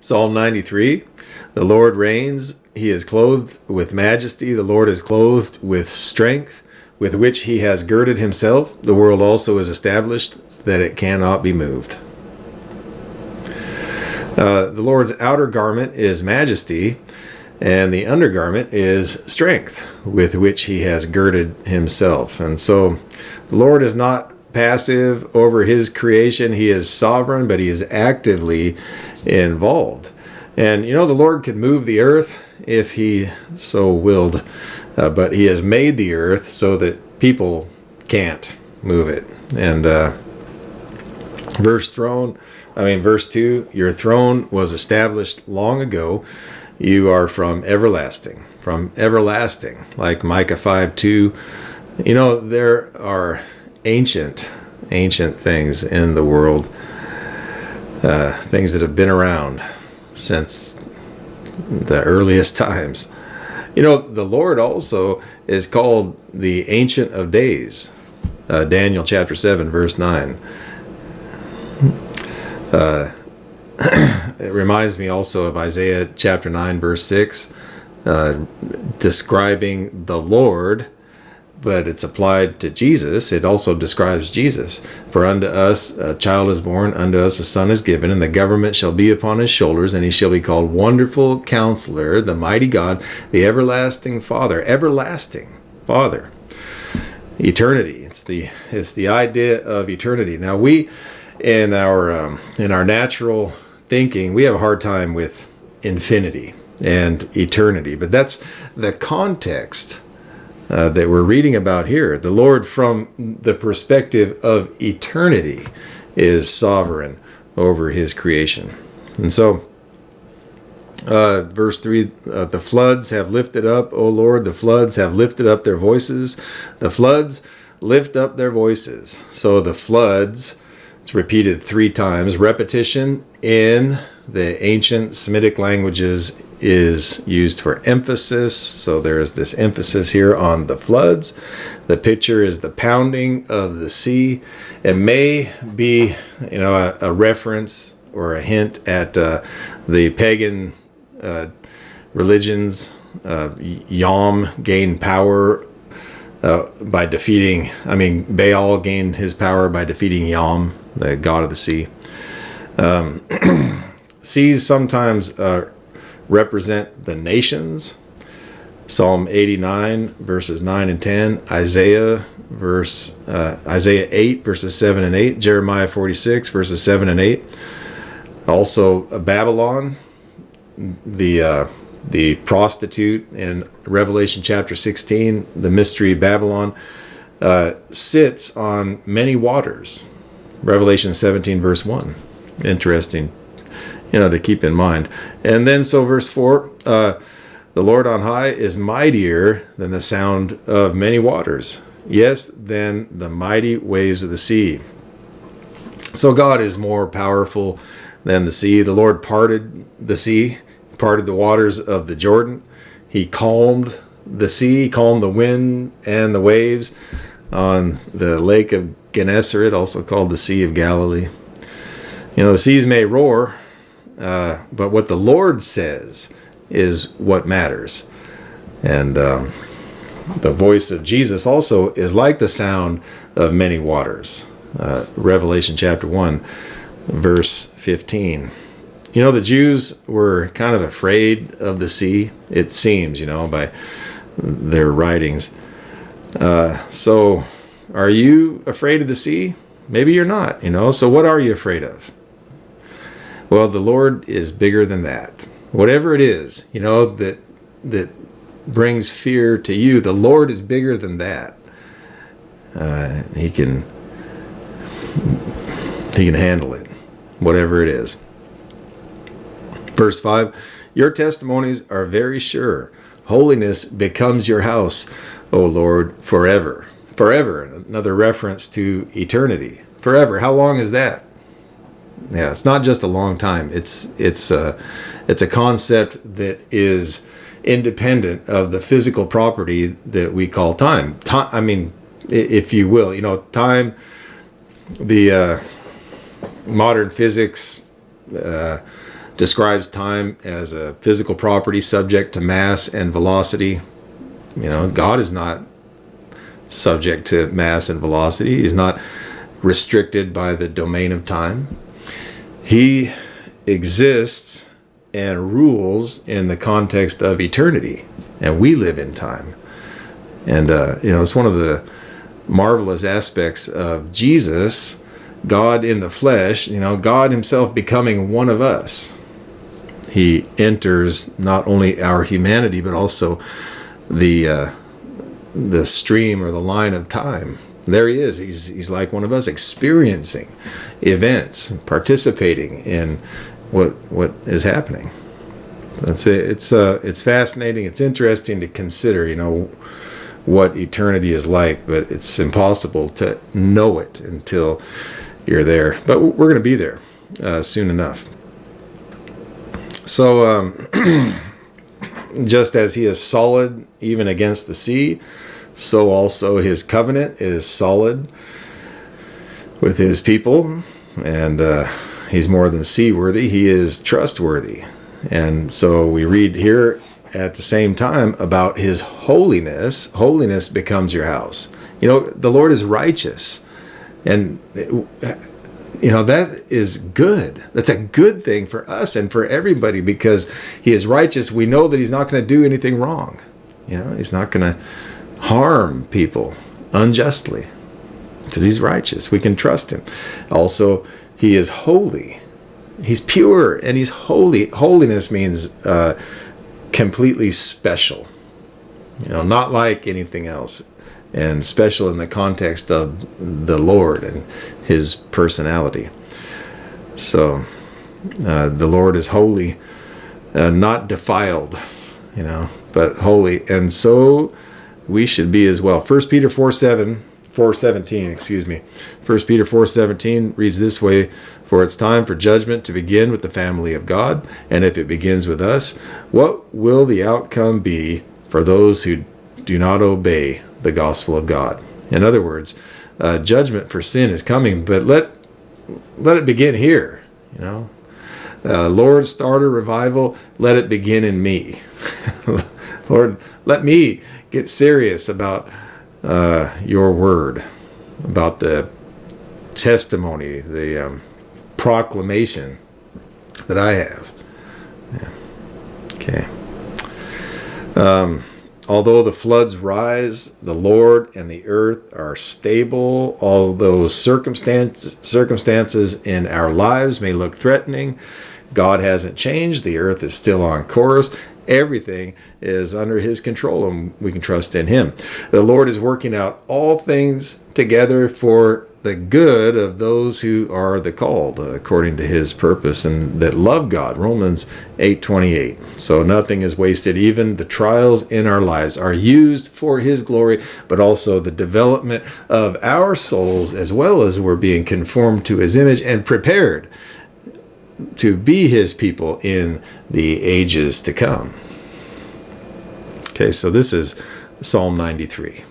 Psalm 93, the Lord reigns. He is clothed with majesty. The Lord is clothed with strength, with which he has girded himself. The world also is established, that it cannot be moved. The Lord's outer garment is majesty, and the undergarment is strength, with which he has girded himself. And so the Lord is not passive over his creation. He is sovereign, but he is actively involved. And the Lord could move the earth if he so willed, but he has made the earth so that people can't move it. And verse 2, your throne was established long ago. You are from everlasting, like Micah 5:2. There are ancient things in the world, things that have been around since the earliest times. The Lord also is called the Ancient of Days. Daniel chapter 7, verse 9. It reminds me also of Isaiah chapter 9, verse 6, describing the Lord, but it's applied to Jesus. It also describes Jesus. For unto us a child is born, unto us a son is given, and the government shall be upon his shoulders, and he shall be called Wonderful Counselor, the Mighty God, the Everlasting Father. Everlasting Father. Eternity. It's the idea of eternity. Now we, in our natural thinking, we have a hard time with infinity and eternity, but that's the context that we're reading about here. The Lord, from the perspective of eternity, is sovereign over his creation. And so verse 3, the floods have lifted up, O Lord, the floods have lifted up their voices. The floods lift up their voices. So the floods, it's repeated 3 times. Repetition in the ancient Semitic languages is used for emphasis. So there is this emphasis here on the floods. The picture is the pounding of the sea. It may be, a reference or a hint at the pagan religions. Yom gained power by defeating, Baal gained his power by defeating Yom, the god of the sea. Seas sometimes represent the nations. Psalm 89 verses 9 and 10, Isaiah 8 verses 7 and 8, Jeremiah 46 verses 7 and 8. Also Babylon, the prostitute in Revelation chapter 16, the mystery Babylon, sits on many waters. Revelation 17 verse 1. Interesting, to keep in mind. And then so verse 4, the Lord on high is mightier than the sound of many waters. Yes, than the mighty waves of the sea. So God is more powerful than the sea. The Lord parted the sea, parted the waters of the Jordan. He calmed the sea, calmed the wind and the waves on the lake of Gennesaret, also called the Sea of Galilee. The seas may roar, but what the Lord says is what matters. And the voice of Jesus also is like the sound of many waters. Revelation chapter 1, verse 15. The Jews were kind of afraid of the sea, it seems, by their writings. So are you afraid of the sea? Maybe you're not, So what are you afraid of? Well, the Lord is bigger than that. Whatever it is, that brings fear to you, the Lord is bigger than that. He can handle it, whatever it is. Verse 5, your testimonies are very sure. Holiness becomes your house, O Lord, forever. Forever, another reference to eternity. Forever, how long is that? Yeah, it's not just a long time. It's a concept that is independent of the physical property that we call time. If you will, time, the modern physics describes time as a physical property subject to mass and velocity. God is not subject to mass and velocity. He's not restricted by the domain of time. He exists and rules in the context of eternity, and we live in time. And it's one of the marvelous aspects of Jesus, God in the flesh, God himself becoming one of us. He enters not only our humanity, but also the stream or the line of time. There he is. He's like one of us, experiencing events, participating in what is happening. That's it. It's fascinating. It's interesting to consider, what eternity is like, but it's impossible to know it until you're there. But we're going to be there soon enough. So, just as he is solid even against the sea, so also his covenant is solid with his people, and he's more than seaworthy, he is trustworthy. And so we read here at the same time about his holiness. Holiness becomes your house. The Lord is righteous, and that is good. That's a good thing for us and for everybody, because he is righteous. We know that he's not going to do anything wrong. He's not going to harm people unjustly because he's righteous. We can trust him. Also, he is holy. He's pure and he's holy. Holiness means completely special, not like anything else, and special in the context of the Lord and his personality. So the Lord is holy, not defiled, but holy. And so we should be as well. 1 Peter 4:17, 1 Peter 4:17 reads this way: "For it's time for judgment to begin with the family of God, and if it begins with us, what will the outcome be for those who do not obey the gospel of God?" In other words, judgment for sin is coming, but let it begin here. Lord, start a revival. Let it begin in me. Lord, let me get serious about your word, about the testimony, the proclamation that I have. Yeah. Okay. Although the floods rise, the Lord and the earth are stable. Although circumstances in our lives may look threatening, God hasn't changed. The earth is still on course. Everything is under his control, and we can trust in him. The Lord is working out all things together for the good of those who are the called, according to his purpose, and that love God. Romans 8:28. So nothing is wasted. Even the trials in our lives are used for his glory, but also the development of our souls, as well as we're being conformed to his image and prepared to be his people in the ages to come. Okay, so this is Psalm 93.